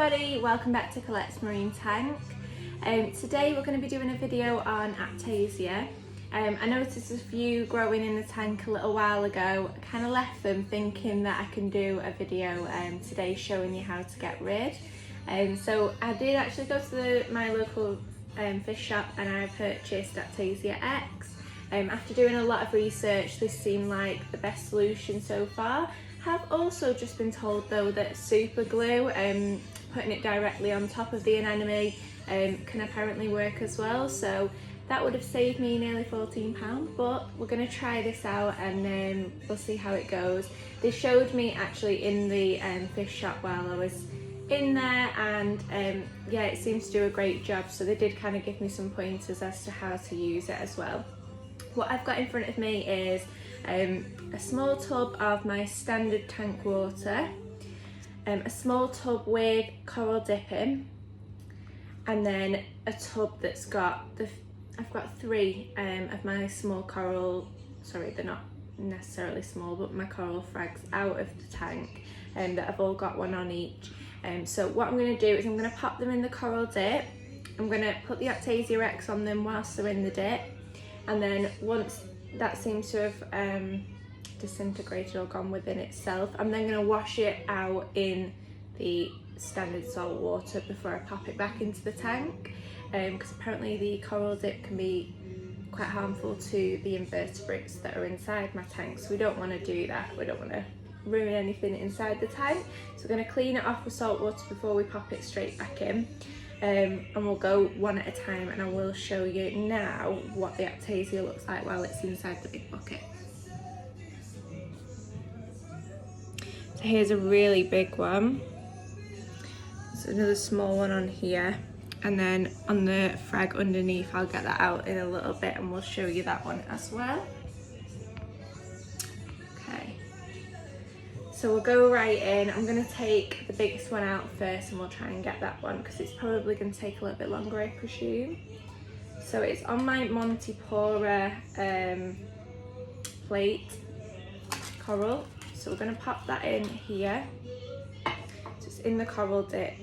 everybody, welcome back to Colette's Marine Tank. Today we're going to be doing a video on Aiptasia. I noticed a few growing in the tank a little while ago. I kind of left them thinking that I can do a video today showing you how to get rid. So I did actually go to my local fish shop and I purchased Aiptasia X. After doing a lot of research, this seemed like the best solution so far. Have also just been told though that super glue, putting it directly on top of the anemone can apparently work as well, so that would have saved me nearly £14, but we're going to try this out and we'll see how it goes. They showed me actually in the fish shop while I was in there, and yeah, it seems to do a great job, so they did kind of give me some pointers as to how to use it as well. What I've got in front of me is a small tub of my standard tank water, a small tub with coral dipping, and then a tub that's got I've got three of my small coral, sorry they're not necessarily small, but my coral frags out of the tank, that I've all got one on each. So what I'm going to do is I'm going to pop them in the coral dip. I'm going to put the Aiptasia X on them whilst they're in the dip, and then once that seems to have disintegrated or gone within itself, I'm then going to wash it out in the standard salt water before I pop it back into the tank, because apparently the coral dip can be quite harmful to the invertebrates that are inside my tank, so we don't want to do that. We don't want to ruin anything inside the tank, so we're going to clean it off with salt water before we pop it straight back in. And we'll go one at a time, and I will show you now what the Aiptasia looks like while it's inside the big bucket. So here's a really big one. So another small one on here, and then on the frag underneath I'll get that out in a little bit and we'll show you that one as well. So we'll go right in. I'm going to take the biggest one out first and we'll try and get that one because it's probably going to take a little bit longer, I presume. So it's on my Montipora plate coral. So we're going to pop that in here. So it's in the coral dip.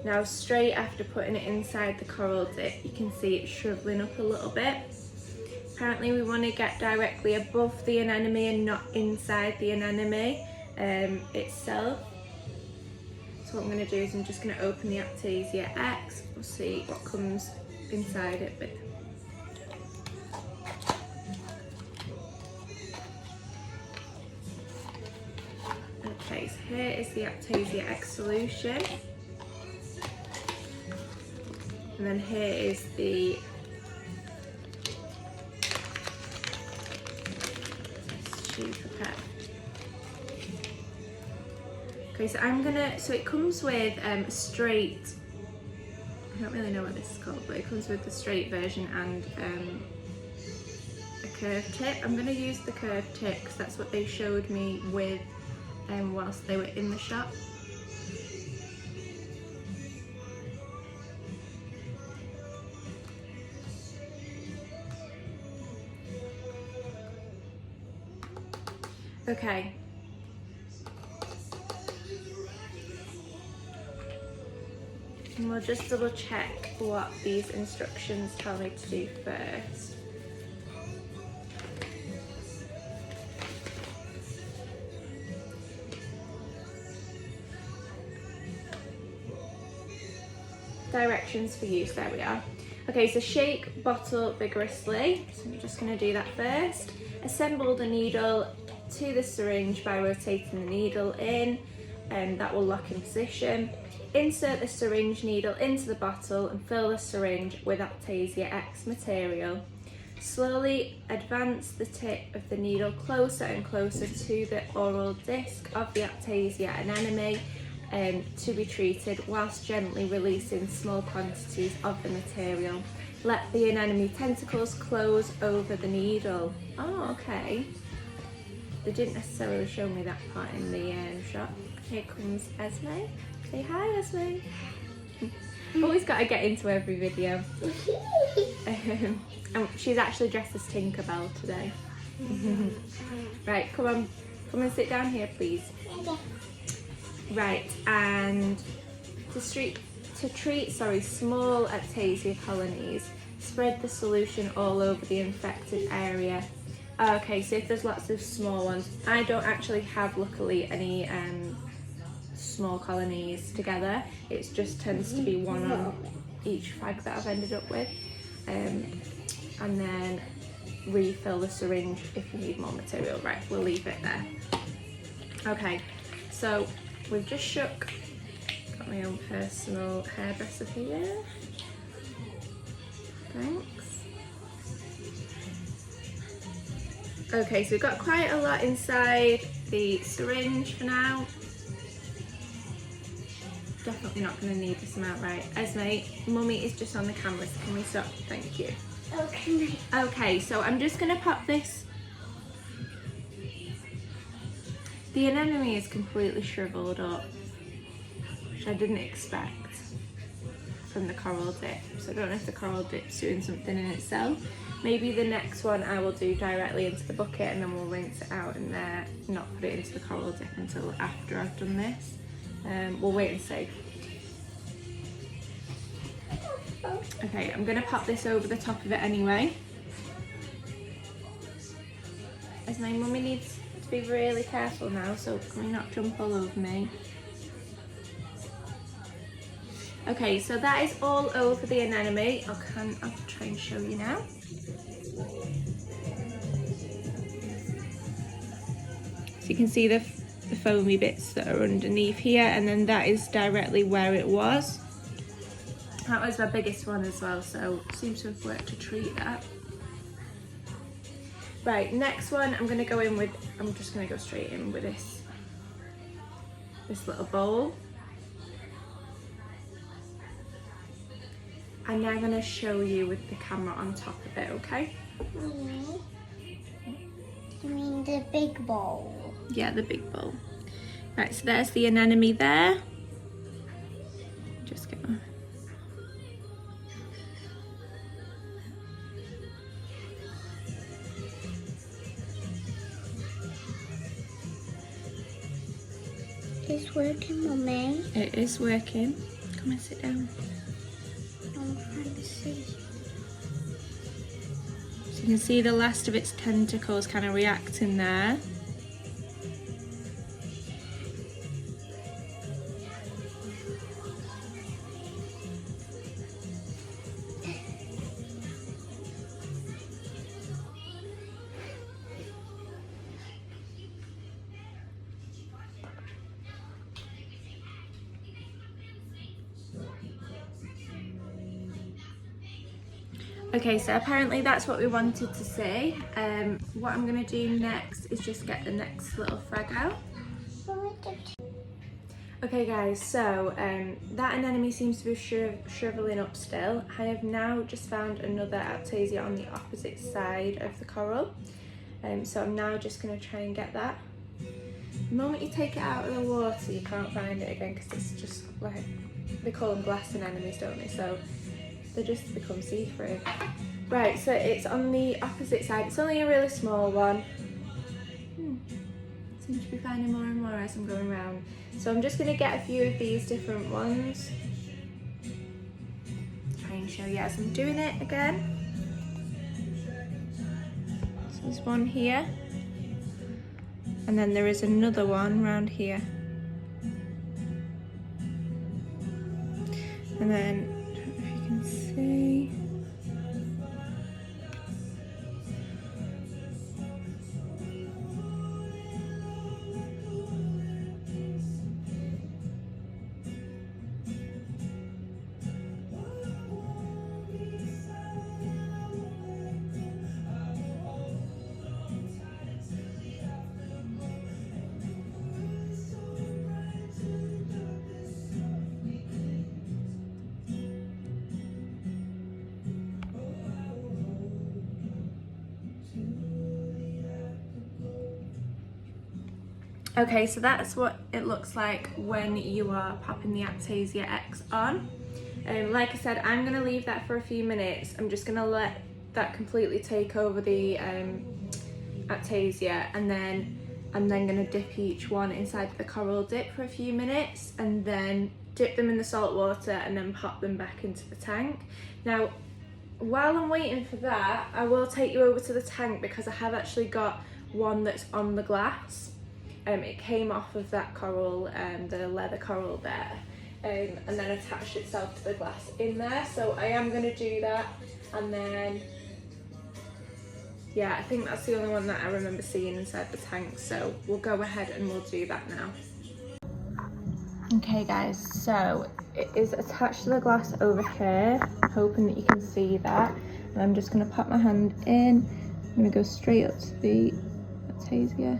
Now straight after putting it inside the coral dip, you can see it's shriveling up a little bit. Apparently we want to get directly above the anemone and not inside the anemone itself. So what I'm going to do is I'm just going to open the Aiptasia X. We'll see what comes inside it with. Okay, so here is the Aiptasia X solution. And then here is the Reefer pet. Okay, so it comes with a straight, I don't really know what this is called, but it comes with the straight version and a curved tip. I'm going to use the curved tip because that's what they showed me with whilst they were in the shop. Okay. And we'll just double check what these instructions tell me to do first. Directions for use, there we are. Okay, so shake bottle vigorously. So I'm just going to do that first. Assemble the needle to the syringe by rotating the needle in, and that will lock in position. Insert the syringe needle into the bottle and fill the syringe with Aiptasia X material. Slowly advance the tip of the needle closer and closer to the oral disc of the Aiptasia anemone to be treated, whilst gently releasing small quantities of the material. Let the anemone tentacles close over the needle. Oh, okay. They didn't necessarily show me that part in the shot. Here comes Esme. Say hi, Esme. Always got to get into every video. And she's actually dressed as Tinkerbell today. Right, come and sit down here, please. Right, and to treat small Aiptasia colonies, spread the solution all over the infected area. Okay, so if there's lots of small ones, I don't actually have, luckily, any small colonies together. It just tends to be one on each frag that I've ended up with. And then refill the syringe if you need more material. Right, we'll leave it there. Okay, so we've just shook. Got my own personal hairdresser here. Thanks. Okay, so we've got quite a lot inside the syringe for now. Definitely not going to need this amount, right? Esme, Mummy is just on the camera, so can we stop? Thank you. Okay. Okay, so I'm just going to pop this. The anemone is completely shriveled up, which I didn't expect from the coral dip. So I don't know if the coral dip's doing something in itself. Maybe the next one I will do directly into the bucket and then we'll rinse it out in there, not put it into the coral dip until after I've done this. We'll wait and see. Okay, I'm gonna pop this over the top of it anyway. As my mummy needs to be really careful now, so can we not jump all over me? Okay, so that is all over the anemone. I'll try and show you now. So you can see the foamy bits that are underneath here, and then that is directly where it was. That was my biggest one as well, so it seems to have worked to treat that. Right, next one I'm just going to go straight in with this little bowl. And now I'm going to show you with the camera on top of it, okay? You mean the big bowl? Yeah, the big bowl. Right, so there's the anemone there. Just go. It's working, Mummy. It is working. Come and sit down. I'm trying to see. So you can see the last of its tentacles kind of reacting there. Okay, so apparently that's what we wanted to see. What I'm going to do next is just get the next little frag out. Okay guys, so that anemone seems to be shriveling up still. I have now just found another Aiptasia on the opposite side of the coral. So I'm now just going to try and get that. The moment you take it out of the water, you can't find it again because it's just like, they call them glass anemones, don't they? So they just become see-through. Right, so it's on the opposite side. It's only a really small one. Seems to be finding more and more as I'm going around. So I'm just going to get a few of these different ones. Try and show you as I'm doing it again. So there's one here. And then there is another one around here. And then can see. Okay, so that's what it looks like when you are popping the Aiptasia X on. Like I said, I'm going to leave that for a few minutes. I'm just going to let that completely take over the Aiptasia, and then I'm then going to dip each one inside the coral dip for a few minutes, and then dip them in the salt water and then pop them back into the tank. Now, while I'm waiting for that, I will take you over to the tank because I have actually got one that's on the glass. It came off of that coral, the leather coral there, and then attached itself to the glass in there. So I am going to do that, and then yeah, I think that's the only one that I remember seeing inside the tank, so we'll go ahead and we'll do that now. Okay guys, so it is attached to the glass over here, hoping that you can see that. And I'm just going to pop my hand in. I'm going to go straight up to the Aiptasia. There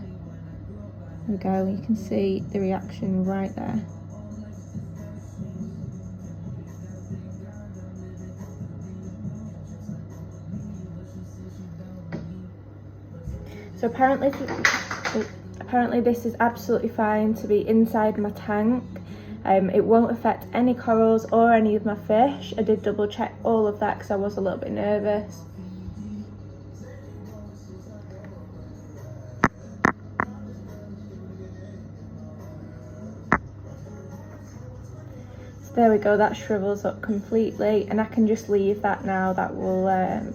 we go, you can see the reaction right there. So apparently this is absolutely fine to be inside my tank. It won't affect any corals or any of my fish. I did double check all of that because I was a little bit nervous. So there we go, that shrivels up completely, and I can just leave that now. That will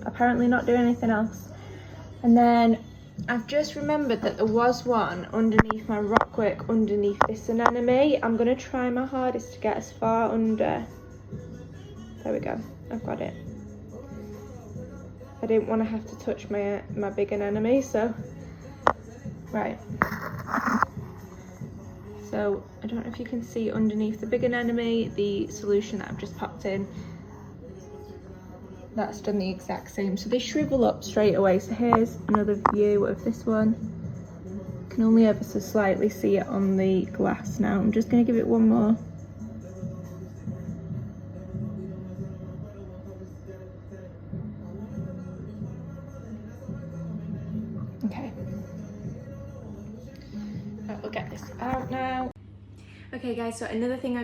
apparently not do anything else. And then I've just remembered that there was one underneath my rockwork, underneath this anemone. I'm going to try my hardest to get as far under. There we go, I've got it. I didn't want to have to touch my big anemone, so right. So I don't know if you can see underneath the big anemone the solution that I've just popped in. That's done the exact same. So they shrivel up straight away. So here's another view of this one. Can only ever so slightly see it on the glass now. I'm just going to give it one more. Okay. Right, we'll get this out now. Okay guys, so another thing I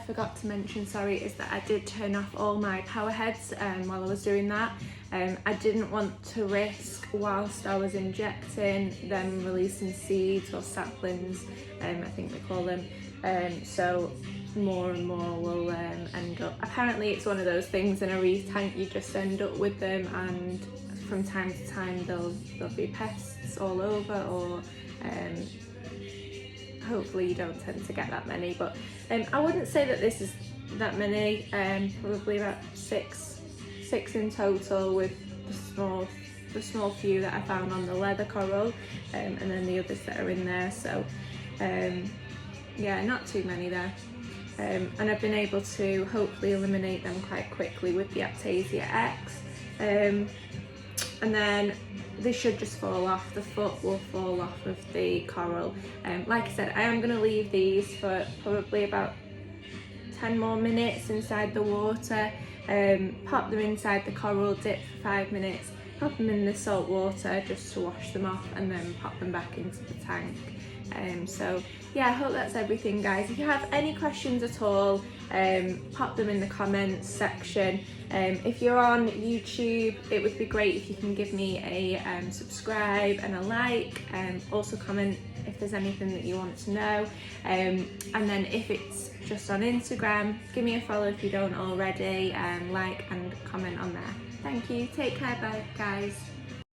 forgot to mention, sorry, is that I did turn off all my power heads while I was doing that. I didn't want to risk, whilst I was injecting, them releasing seeds or saplings, I think they call them. So more and more will end up. Apparently it's one of those things in a reef tank, you just end up with them, and from time to time there'll be pests all over, or hopefully you don't tend to get that many, but I wouldn't say that this is that many, probably about six in total, with the small few that I found on the leather coral, and then the others that are in there. So yeah, not too many there, and I've been able to hopefully eliminate them quite quickly with the Aiptasia X, and then they should just fall off. The foot will fall off of the coral. Like I said, I am going to leave these for probably about 10 more minutes inside the water, pop them inside the coral dip for 5 minutes, pop them in the salt water just to wash them off, and then pop them back into the tank. So yeah, I hope that's everything guys. If you have any questions at all, pop them in the comments section. If you're on YouTube, it would be great if you can give me a subscribe and a like, also comment if there's anything that you want to know, and then if it's just on Instagram, give me a follow if you don't already, like and comment on there. Thank you, take care, bye guys.